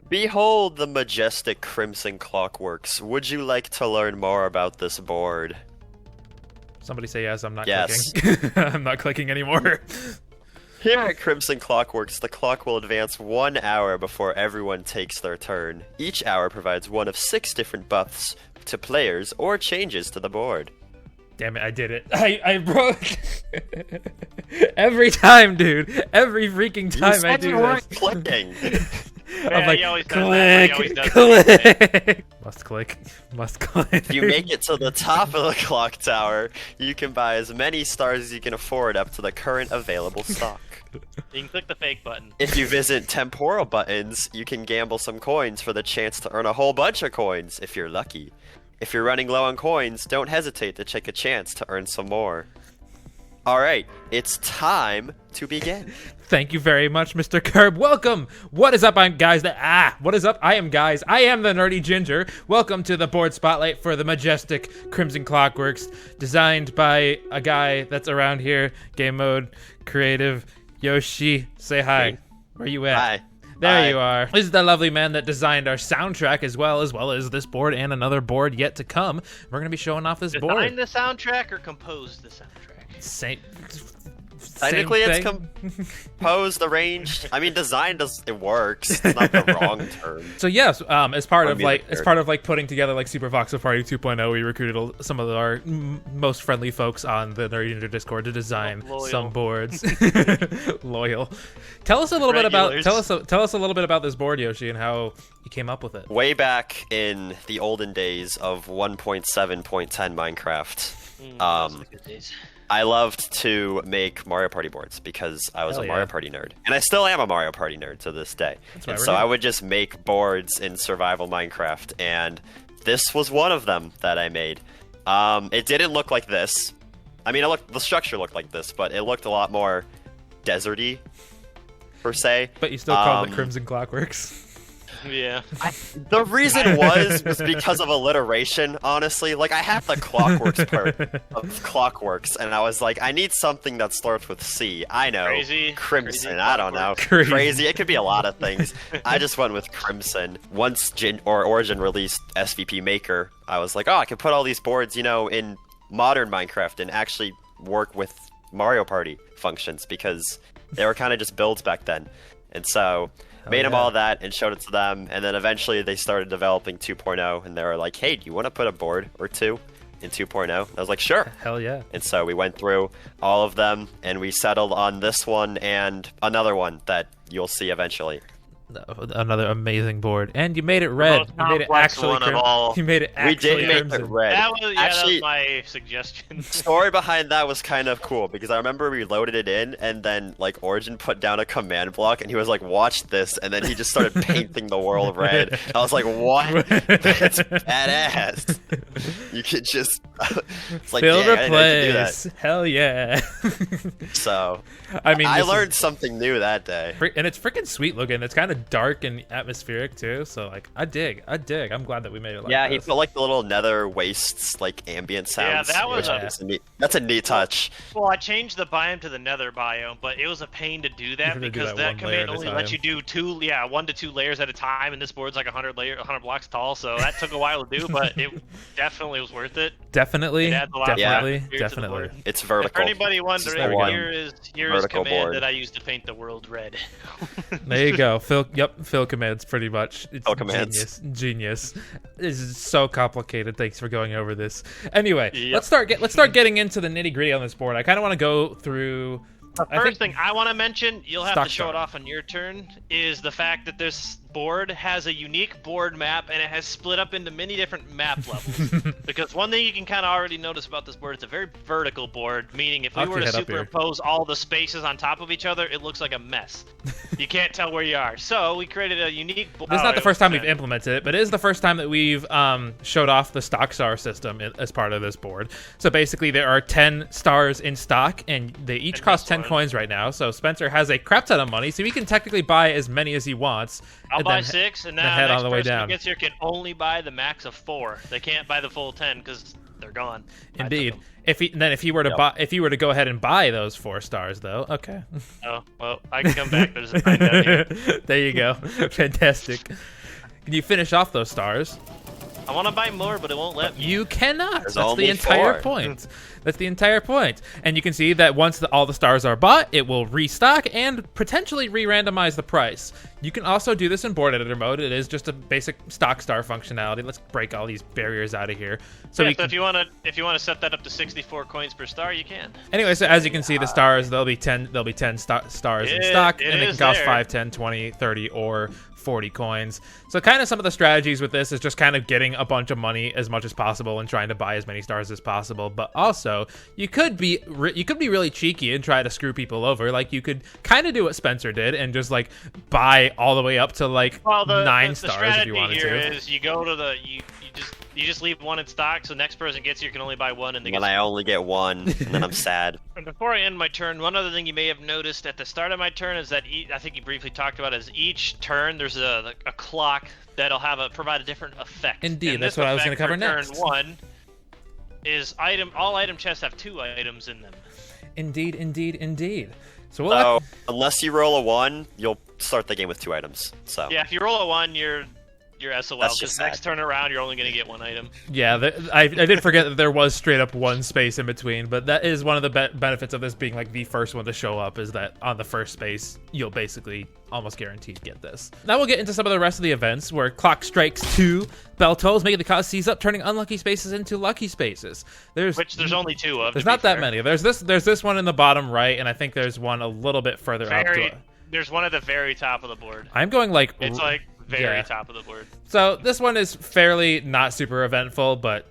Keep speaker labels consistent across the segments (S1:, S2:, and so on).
S1: Behold the majestic crimson Clockworks. Would you like to learn more about this board?
S2: Somebody say yes. I'm not
S1: Yes.
S2: clicking. I'm not clicking anymore.
S1: Here at Crimson Clockworks, the clock will advance 1 hour before everyone takes their turn. Each hour provides one of 6 different buffs to players or changes to the board.
S2: Damn it, I did it. I broke. Every time, dude. Every freaking time I do this.
S1: Clicking.
S2: I'm like,
S3: he always does that. He always
S2: click,
S3: does
S2: click. Must click. Must click.
S1: If you make it to the top of the clock tower, you can buy as many stars as you can afford up to the current available stock.
S3: You can click the fake button.
S1: If you visit Temporal buttons, you can gamble some coins for the chance to earn a whole bunch of coins, if you're lucky. If you're running low on coins, don't hesitate to take a chance to earn some more. Alright, it's time to begin.
S2: Thank you very much, Mr. Curb. Welcome. What is up, guys? What is up? I am guys. I am the Nerdy Ginger. Welcome to the board spotlight for the majestic Crimson Clockworks, designed by a guy that's around here. Game mode, creative, Yoshi. Say hi.
S1: Hey.
S2: Where you at?
S1: Hi.
S2: There
S1: Hi.
S2: you are. This is the lovely man that designed our soundtrack as well as this board and another board yet to come. We're gonna be showing off this board.
S3: Designed the soundtrack or composed the soundtrack?
S2: Same
S1: Technically, it's
S2: thing.
S1: composed, arranged. I mean, designed does it works. It's not the wrong term.
S2: So yes, as part
S1: Or
S2: of
S1: music
S2: putting together like Super Voxel Party 2.0, we recruited some of our most friendly folks on the NerdyGinger Discord to design
S3: Loyal.
S2: some boards. Loyal. Tell us a little bit about tell us a little bit about this board, Yoshi, and how you came up with it.
S1: Way back in the olden days of 1.7.10 Minecraft,
S3: Those are the good days.
S1: I loved to make Mario Party boards because I was
S2: Hell
S1: a
S2: yeah.
S1: Mario Party nerd. And I still am a Mario Party nerd to this day.
S2: why
S1: And
S2: we're
S1: so
S2: here.
S1: I would just make boards in survival Minecraft, and this was one of them that I made. It didn't look like this. I mean, the structure looked like this, but it looked a lot more deserty, per se.
S2: But you still called it Crimson Clockworks.
S3: Yeah.
S1: The reason was because of alliteration, honestly. Like, I have the Clockworks part of Clockworks, and I was like, I need something that starts with C. I know.
S3: Crazy.
S1: Crimson,
S3: Crazy
S1: I don't know.
S2: Crazy.
S1: It could be a lot of things. I just went with Crimson. Once Origin released SVP Maker, I was like, oh, I can put all these boards, in modern Minecraft and actually work with Mario Party functions, because they were kind of just builds back then. And so made them
S2: yeah.
S1: all that and showed it to them, and then eventually they started developing 2.0, and they were like, hey, do you want to put a board or two in 2.0? I was like, sure.
S2: Hell yeah.
S1: And so we went through all of them, and we settled on this one and another one that you'll see eventually.
S2: Another amazing board, and you made it red.
S3: most
S2: You made it
S3: complex
S2: actually
S3: one of
S2: crimson.
S3: all.
S2: You made it
S1: We
S2: actually
S1: did make
S2: crimson.
S1: it red.
S3: That was
S1: Actually,
S3: my suggestion.
S1: story behind that was kind of cool, because I remember we loaded it in, and then like Origin put down a command block, and he was like, watch this, and then he just started painting the world red. I was like, what? That's badass. You could just it's like,
S2: Fill
S1: dang, I didn't know you could do that.
S2: replace. Hell yeah.
S1: So
S2: I mean,
S1: I
S2: this is-
S1: learned something new that day.
S2: and it's freaking sweet looking. It's kind of dark and atmospheric too. So like, I dig. I'm glad that we made it like
S1: Yeah,
S2: this.
S1: he put like the little nether wastes, like ambient sounds.
S3: that was
S1: which is that's a neat touch.
S3: Well, I changed the biome to the nether biome, but it was a pain to do that
S2: had to do
S3: because
S2: that
S3: that
S2: one
S3: command
S2: layer at a
S3: only lets
S2: time.
S3: you do 1 to 2 layers at a time, and this board's like 100 blocks tall, so that took a while to do, but it definitely was worth it.
S2: Definitely,
S3: It adds a lot of
S2: definitely,
S3: atmosphere to the
S2: definitely.
S3: board.
S1: It's
S3: And
S1: vertical.
S3: for anybody wondering,
S1: one
S3: here is
S1: vertical
S3: command
S1: board.
S3: that I used to paint the world red.
S2: There you go. Phil commands pretty much. It's
S1: Phil commands.
S2: Genius. This is so complicated. Thanks for going over this. Anyway,
S3: Yep.
S2: let's start getting into the nitty gritty on this board. I kind of want to go through.
S3: First thing I want to mention, you'll have
S2: Stock
S3: to show
S2: chart.
S3: it off on your turn, is the fact that this board has a unique board map, and it has split up into many different map levels. Because one thing you can kind of already notice about this board, it's a very vertical board, meaning if we
S2: I'll
S3: were to
S2: head up here.
S3: superimpose all the spaces on top of each other, it looks like a mess. You can't tell where you are. So we created a unique board.
S2: This is not the first time we've implemented it, but it is the first time that we've showed off the stock star system as part of this board. So basically, there are 10 stars in stock, and they each
S3: And
S2: cost
S3: this
S2: 10
S3: one.
S2: coins right now. So Spencer has a crap ton of money, so he can technically buy as many as he wants.
S3: I'll
S2: and
S3: buy
S2: then
S3: 6, and
S2: then
S3: now
S2: head
S3: next
S2: on the way
S3: person
S2: down.
S3: who gets here can only buy the max of 4. They can't buy the full 10 because they're gone. I took
S2: Indeed.
S3: them.
S2: If he were to go ahead and buy those 4 stars, though, okay.
S3: Oh, well, I can come back. There's a sign down here.
S2: There you go. Fantastic. Can you finish off those stars?
S3: I want to buy more, but it won't let me.
S2: You cannot.
S1: There's
S2: That's the
S1: only
S2: entire
S1: 4.
S2: point. That's the entire point. And you can see that once all the stars are bought, it will restock and potentially re-randomize the price. You can also do this in board editor mode. It is just a basic stock star functionality. Let's break all these barriers out of here. So
S3: if you want to set that up to 64 coins per star, you can.
S2: Anyway, so as you can see, the stars, there'll be 10 stars in stock, and they can cost 5, 10, 20, 30, or 40 coins. So kind of some of the strategies with this is just kind of getting a bunch of money as much as possible and trying to buy as many stars as possible. But also, you could be really cheeky and try to screw people over. Like, you could kind of do what Spencer did and just like buy all the way up to like 9 stars if you wanted to.
S3: The strategy here is you go to the you just leave one in stock, so next person gets you can only buy one, and they
S1: I only get 1, and then I'm sad.
S3: And before I end my turn, one other thing you may have noticed at the start of my turn is that I think you briefly talked about is each turn there's a clock that'll provide a different effect.
S2: Indeed,
S3: and
S2: that's what I was going to cover next.
S3: Turn 1 is all item chests have 2 items in them.
S2: Indeed.
S1: So unless you roll a 1, you'll start the game with 2 items. So
S3: yeah, if you roll a 1, you're SOL,
S1: That's
S3: because
S1: just
S3: next
S1: sad.
S3: turn around you're only going to get 1 item.
S2: Yeah, I did forget that there was straight up 1 space in between, but that is one of the benefits of this being like the first one to show up, is that on the first space you'll basically almost guaranteed get this. Now we'll get into some of the rest of the events, where clock strikes 2, bell tolls, making the cause seize up, turning unlucky spaces into lucky spaces. There's only 2 of. There's not that many. There's this one in the bottom right, and I think there's one a little bit further up.
S3: There's one at the very top of the board.
S2: I'm going like
S3: it's like very top of the board.
S2: So this one is fairly not super eventful, but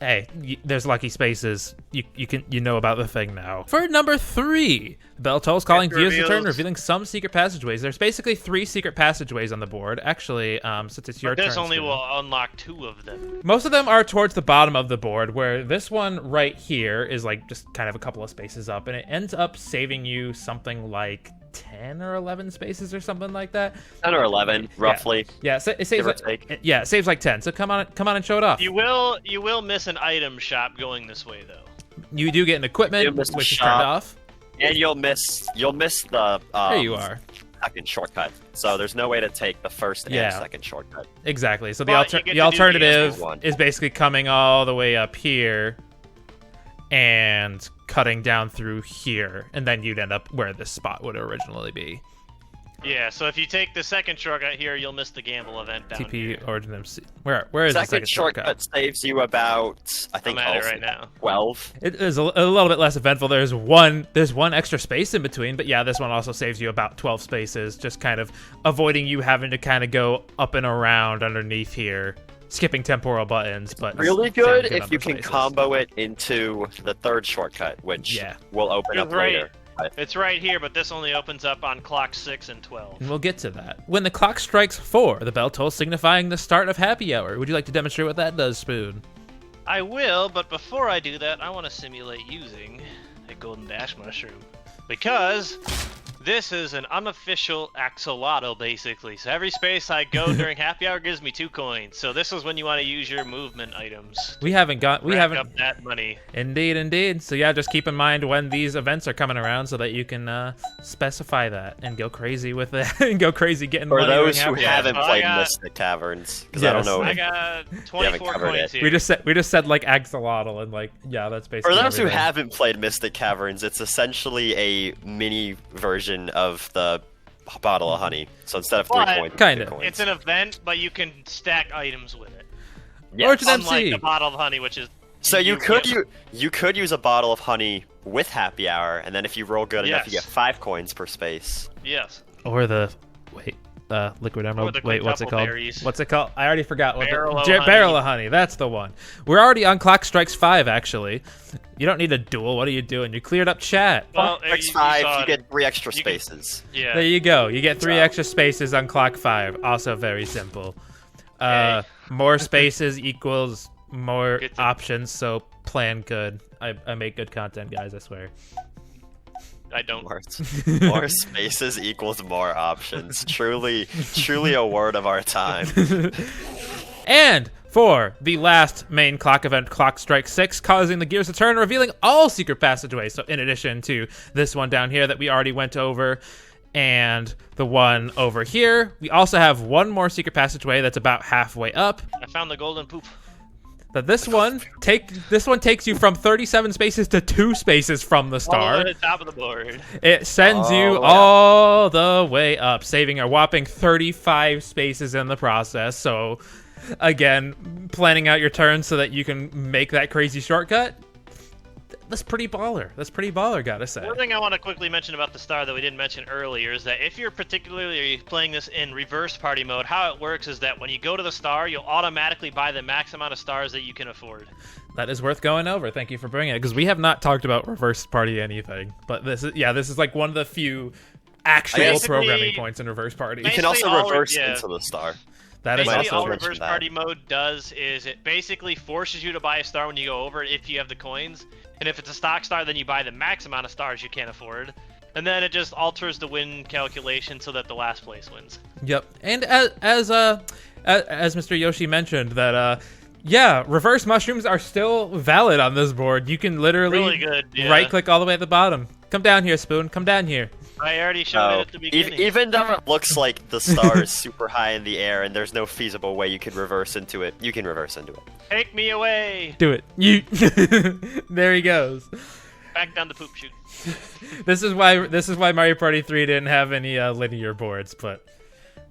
S2: hey, there's lucky spaces. You know about the thing now. For number 3, bell tolls, calling gears to turn, revealing some secret passageways. There's basically 3 secret passageways on the board. Actually, since it's your turn,
S3: this only will unlock 2 of them.
S2: Most of them are towards the bottom of the board, where this one right here is like just kind of a couple of spaces up, and it ends up saving you something like 10 or 11 spaces or something like that.
S1: 10 or 11, roughly.
S2: Yeah, so it saves it saves like 10. So come on and show it off.
S3: You will miss an item shop going this way though.
S2: You do get an equipment, which is turned off.
S1: And you'll miss the
S2: there you are.
S1: second shortcut. So there's no way to take the first and second shortcut.
S2: Exactly. So the alternative is basically coming all the way up here and cutting down through here, and then you'd end up where this spot would originally be.
S3: Yeah, so if you take the second shortcut here, you'll miss the gamble event down
S2: TP
S3: here.
S2: Origin MC. Where is the second shortcut?
S1: Saves you about, I think,
S3: I'm at it right now.
S1: 12.
S2: It is a little bit less eventful. There's one extra space in between, but yeah, this one also saves you about 12 spaces, just kind of avoiding you having to kind of go up and around underneath here, skipping temporal buttons. But
S1: really good if you can combo it into the third shortcut, which will open up later.
S3: It's right here, but this only opens up on clock 6 and 12.
S2: And we'll get to that. When the clock strikes 4, the bell tolls, signifying the start of happy hour. Would you like to demonstrate what that does, Spoon?
S3: I will, but before I do that, I want to simulate using a golden dash mushroom. Because this is an unofficial axolotl, basically. So every space I go during happy hour gives me 2 coins. So this is when you want to use your movement items.
S2: We haven't
S3: up that money.
S2: Indeed. So yeah, just keep in mind when these events are coming around so that you can specify that and go crazy with it and go crazy getting money.
S1: For those who haven't played Mystic Caverns, because I don't know.
S3: I got 24 coins here.
S2: We just said like axolotl and like that's basically.
S1: For those who haven't played Mystic Caverns, it's essentially a mini version of the bottle of honey. So instead of 3 coins,
S2: kind of.
S3: It's an event, but you can stack items with it.
S2: Yes.
S3: Unlike the bottle of honey, which is.
S1: So you could use a bottle of honey with happy hour, and then if you roll good enough, you get 5 coins per space.
S3: Yes.
S2: Or the liquid emerald. Wait, what's it called?
S3: Berries.
S2: What's it called? I already forgot.
S3: Barrel
S2: of honey. That's the one. We're already on clock strikes 5. Actually, you don't need a duel. What are you doing? You cleared up chat.
S3: Well,
S1: Strikes 5, you get 3 extra spaces.
S3: Yeah.
S2: There you go. You get 3 extra spaces on clock 5. Also very simple. More spaces equals more options. So plan good. I make good content, guys. I swear.
S3: I don't.
S1: More spaces equals more options. Truly a word of our time.
S2: And for the last main clock event, Clock Strike 6, causing the gears to turn, revealing all secret passageways. So in addition to this one down here that we already went over, and the one over here. We also have one more secret passageway that's about halfway up.
S3: I found the golden poop.
S2: But this one takes you from 37 spaces to 2 spaces from the star.
S3: All at the top of the board.
S2: It sends you all the way up, saving a whopping 35 spaces in the process. So, again, planning out your turns so that you can make that crazy shortcut. That's pretty baller, gotta say.
S3: One thing I want to quickly mention about the star that we didn't mention earlier is that if you're particularly playing this in reverse party mode, how it works is that when you go to the star, you'll automatically buy the max amount of stars that you can afford.
S2: That is worth going over. Thank you for bringing it, because we have not talked about reverse party anything. But this is like one of the few actual programming points in reverse party.
S1: You can also reverse into the star.
S2: That is
S3: basically
S2: also
S3: all reverse party mode does is it basically forces you to buy a star when you go over it if you have the coins. And if it's a stock star, then you buy the max amount of stars you can afford. And then it just alters the win calculation so that the last place wins.
S2: Yep. And as Mr. Yoshi mentioned, that reverse mushrooms are still valid on this board. You can literally
S3: really good,
S2: right-click all the way at the bottom. Come down here, Spoon. Come down here.
S3: I already showed it at the beginning.
S1: Even though it looks like the star is super high in the air and there's no feasible way you can reverse into it, you can reverse into it.
S3: Take me away.
S2: Do it. You. There he goes.
S3: Back down the poop chute.
S2: This is why Mario Party 3 didn't have any linear boards, but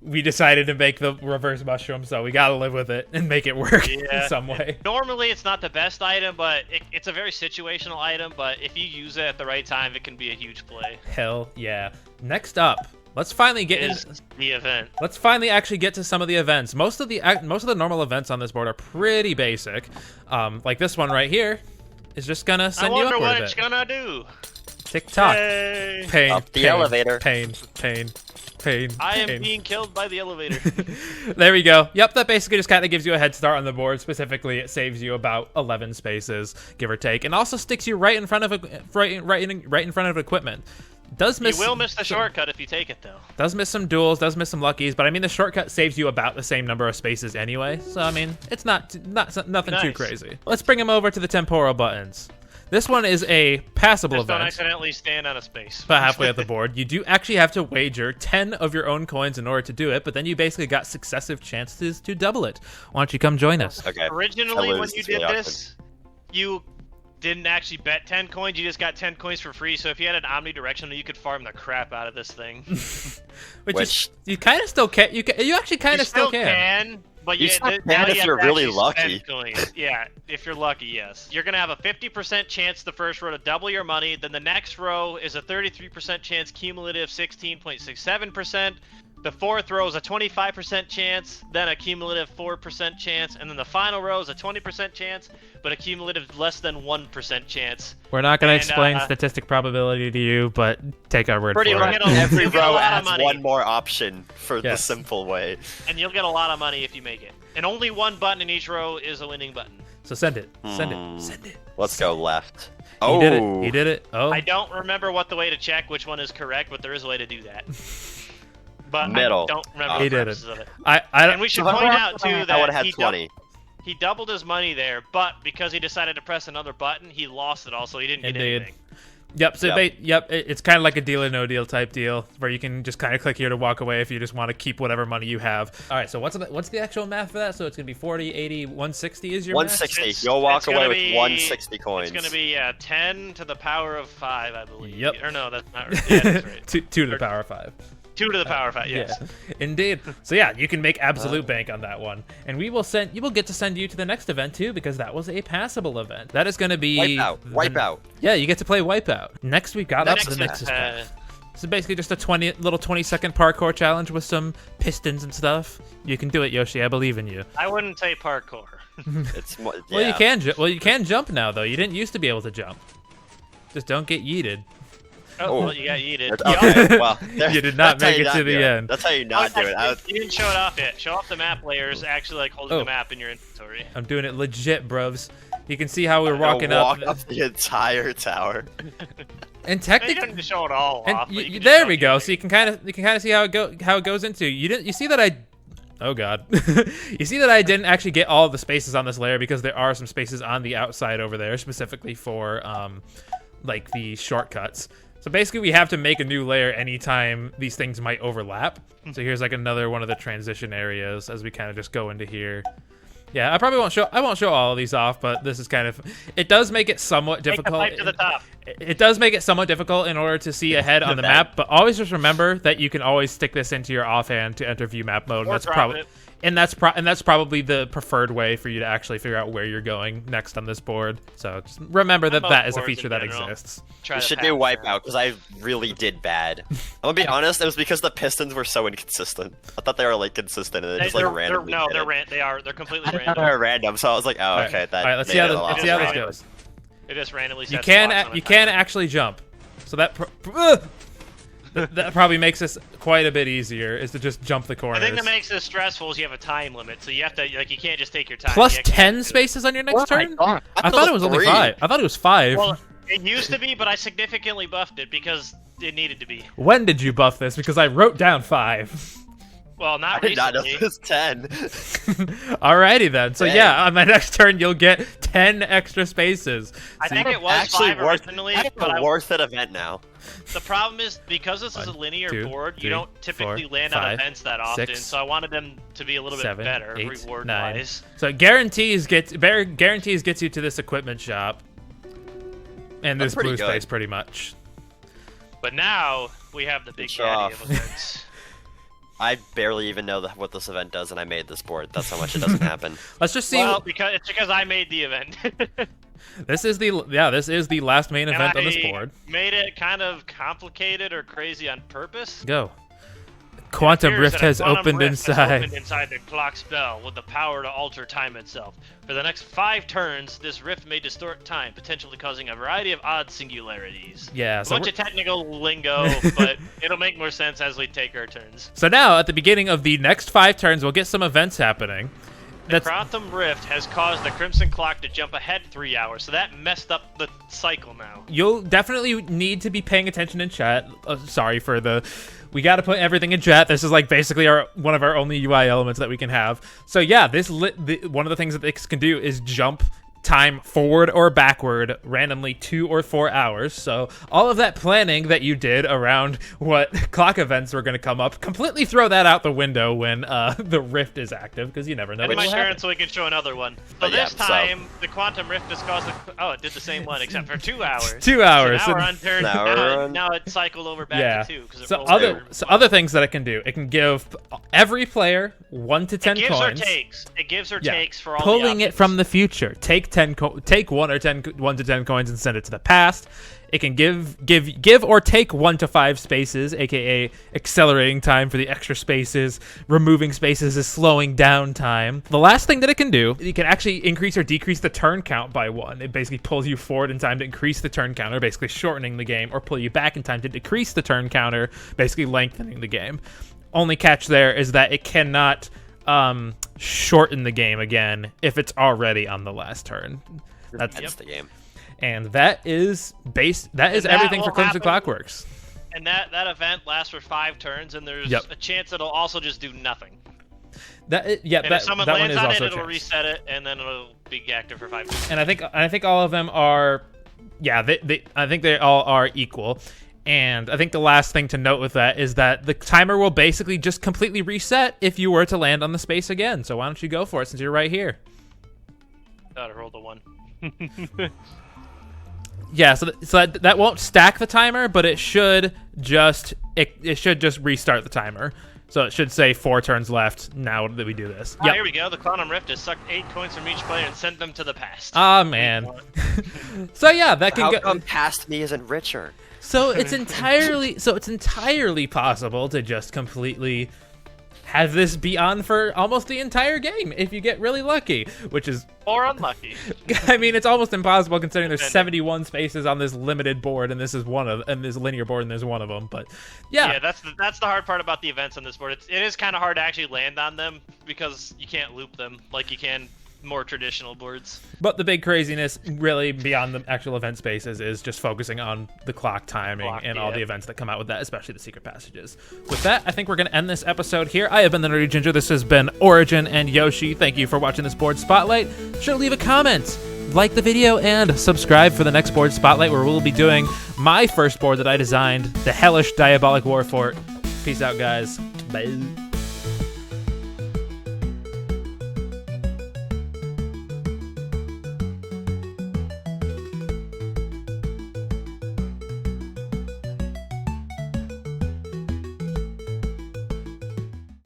S2: we decided to make the reverse mushroom, so we gotta live with it and make it work in some way.
S3: Normally, it's not the best item, but it's a very situational item. But if you use it at the right time, it can be a huge play.
S2: Hell yeah! Next up, let's finally get into
S3: the event.
S2: Let's finally actually get to some of the events. Most of the normal events on this board are pretty basic. Like this one right here is just gonna send you upward a bit.
S3: I wonder what it's gonna do.
S2: Tick-tock.
S3: Yay.
S2: Pain.
S1: Up the elevator.
S2: Pain.
S3: I am being killed by the elevator.
S2: There we go. Yep, that basically just kind of gives you a head start on the board. Specifically, it saves you about 11 spaces, give or take, and also sticks you right in front of equipment. You
S3: will miss the shortcut if you take it, though.
S2: Does miss some duels, does miss some luckies, but I mean the shortcut saves you about the same number of spaces anyway. So I mean, it's nothing too crazy. Let's bring them over to the temporal buttons. This one is a passable
S3: Just
S2: event.
S3: Don't accidentally stand on a space.
S2: About halfway up the board. You do actually have to wager 10 of your own coins in order to do it, but then you basically got successive chances to double it. Why don't you come join us?
S1: Okay.
S3: Originally, when you did this, you didn't actually bet 10 coins. You just got 10 coins for free. So if you had an omnidirectional, you could farm the crap out of this thing.
S2: Which you kind of still can. You actually kind of still can.
S3: But
S1: you still can if you're really lucky.
S3: Yeah, if you're lucky, yes. You're going to have a 50% chance the first row to double your money. Then the next row is a 33% chance, cumulative 16.67%. The fourth row is a 25% chance, then a cumulative 4% chance. And then the final row is a 20% chance, but a cumulative less than 1% chance.
S2: We're not going to explain statistic probability to you, but take our word for it.
S1: Every row adds one more option for the simple way.
S3: And you'll get a lot of money if you make it. And only one button in each row is a winning button.
S2: So send it. Send it.
S1: Let's go left.
S2: Oh, he did it. Oh.
S3: I don't remember what the way to check which one is correct, but there is a way to do that. But
S1: Middle.
S3: I don't remember the purposes of it.
S2: And
S3: we should point out, too, that
S1: I would have had 20.
S3: He doubled his money there, but because he decided to press another button, he lost it all, so he didn't get anything.
S2: Yep, so it's kind of like a deal or no deal type deal, where you can just kind of click here to walk away if you just want to keep whatever money you have. All right, so what's the actual math for that? So it's going to be 40, 80, 160 is your
S1: 160. You'll walk away with 160 coins.
S3: It's going to be 10 to the power of 5, I believe.
S2: Yep.
S3: Or no, that's not right. Yeah, that's right.
S2: 2 to the power of 5.
S3: 2 to the power of 5, yes.
S2: Yeah, indeed. So yeah, you can make absolute bank on that one. And you will get to send you to the next event too, because that was a passable event. That is going to be
S1: Wipeout.
S2: Yeah, you get to play Wipeout. Next we've got up to the Nexus Path. This is basically just a 20-second parkour challenge with some pistons and stuff. You can do it, Yoshi. I believe in you.
S3: I wouldn't say parkour.
S2: Well, you can jump now though. You didn't used to be able to jump. Just don't get yeeted.
S3: Oh, well, you got yeeted.
S1: Okay, well,
S2: you did not make it to the end.
S1: That's how you not do it.
S3: You didn't show it off yet. Show off the map layers, actually like holding the map in your inventory.
S2: I'm doing it legit, bros. You can see how we're walking up.
S1: Walk up the entire tower.
S2: And technically,
S3: you don't need to show it all off.
S2: There we go. So you can kind of see how it goes into. You see that I. Oh god. You see that I didn't actually get all of the spaces on this layer because there are some spaces on the outside over there specifically for like the shortcuts. So basically, we have to make a new layer anytime these things might overlap. So here's like another one of the transition areas as we kind of just go into here. Yeah, I probably won't show. I won't show all of these off, but this is kind of. It does make it somewhat difficult.
S3: Take the pipe to the top.
S2: It does make it somewhat difficult in order to see ahead on the map, but always just remember that you can always stick this into your offhand to enter view map mode.
S3: Or
S2: That's
S3: drop
S2: probably.
S3: it.
S2: And that's probably the preferred way for you to actually figure out where you're going next on this board. So just remember that that is a feature that exists.
S1: You should do Wipeout, because I really did bad. I'm gonna be honest, it was because the pistons were so inconsistent. I thought they were like consistent, and just like randomly.
S3: They're completely
S1: random. They're random, so I was like, oh, okay.
S2: All right, let's see how this goes.
S3: It just randomly.
S2: You can actually jump, so that. That probably makes this quite a bit easier, is to just jump the corners.
S3: The thing that makes this stressful is you have a time limit, so you have to, like, you can't just take your time.
S2: Plus 10 spaces on your next turn? I thought it was only 5. I thought it was 5.
S3: Well, it used to be, but I significantly buffed it because it needed to be.
S2: When did you buff this? Because I wrote down 5.
S3: Well, not
S1: recently. I did not know it was 10.
S2: Alrighty then. So yeah, on my next turn, you'll get 10 extra spaces.
S3: I think it was 5 originally,
S1: but worth it event now.
S3: The problem is, because this is a linear board, you don't typically land on events that often, so I wanted them to be a little bit better reward-wise.
S2: So it guarantees gets you to this equipment shop, and this blue space pretty much.
S3: But now we have the big daddy of events.
S1: I barely even know what this event does, and I made this board. That's how much it doesn't happen.
S2: Let's just see.
S3: Well, it's because I made the event.
S2: This is the last main event on this board.
S3: Made it kind of complicated or crazy on purpose.
S2: Go. Quantum Rift has opened inside.
S3: Inside the clock's bell with the power to alter time itself. For the next 5 turns, this rift may distort time, potentially causing a variety of odd singularities.
S2: Yeah,
S3: so a bunch of technical lingo, but it'll make more sense as we take our turns.
S2: So now, at the beginning of the next 5 turns, we'll get some events happening.
S3: The Quantum Rift has caused the Crimson Clock to jump ahead 3 hours, so that messed up the cycle now.
S2: You'll definitely need to be paying attention in chat. Sorry for the... We got to put everything in chat. This is like basically one of our only UI elements that we can have. So yeah, one of the things that this can do is jump time forward or backward randomly 2 or 4 hours. So all of that planning that you did around what clock events were going to come up, completely throw that out the window when the rift is active, because you never know.
S3: It's my turn, so we can show another one. So this time, the Quantum Rift has caused it did the same one, except for 2 hours.
S2: 2 hours.
S3: So now we're on turn. Now it cycled over back to 2.
S2: So other things that it can do, it can give every player 1 to 10 coins.
S3: It gives or takes for all
S2: pulling it from the future. Take 1 to 10 coins and send it to the past. It can give or take 1 to 5 spaces, aka accelerating time for the extra spaces. Removing spaces is slowing down time. The last thing that it can do, it can actually increase or decrease the turn count by 1. It basically pulls you forward in time to increase the turn counter, basically shortening the game, or pull you back in time to decrease the turn counter, basically lengthening the game. Only catch there is that it cannot shorten the game again if it's already on the last turn.
S1: That's the game.
S2: And that is everything for Crimson Clockworks.
S3: And that event lasts for 5 turns, and there's a chance it'll also just do nothing. If someone lands on it, it'll reset it, and then it'll be active for 5 turns.
S2: And I think all of them are, I think they all are equal. And I think the last thing to note with that is that the timer will basically just completely reset if you were to land on the space again. So why don't you go for it since you're right here?
S3: Gotta roll the 1.
S2: Yeah, so that won't stack the timer, but it should just restart the timer. So it should say 4 turns left now that we do this.
S3: Here we go. The Quantum Rift has sucked 8 coins from each player and sent them to the past.
S2: Ah, man. So yeah, that can go.
S1: How come past me isn't richer?
S2: So it's entirely possible to just completely have this be on for almost the entire game if you get really lucky, which is
S3: or unlucky.
S2: I mean, it's almost impossible considering there's 71 spaces on this limited board, and this is this linear board, and there's one of them. But yeah,
S3: that's the hard part about the events on this board. It is kind of hard to actually land on them because you can't loop them like you can more traditional boards.
S2: But the big craziness, really, beyond the actual event spaces, is just focusing on the clock timing and all the events that come out with that, especially the secret passages. With that, I think we're going to end this episode here. I have been the Nerdy Ginger. This has been Origin and Yoshi. Thank you for watching this board spotlight. Be sure to leave a comment like the video and subscribe for the next board spotlight, where we'll be doing my first board that I designed, the Hellish Diabolic War Fort. Peace out, guys. Bye.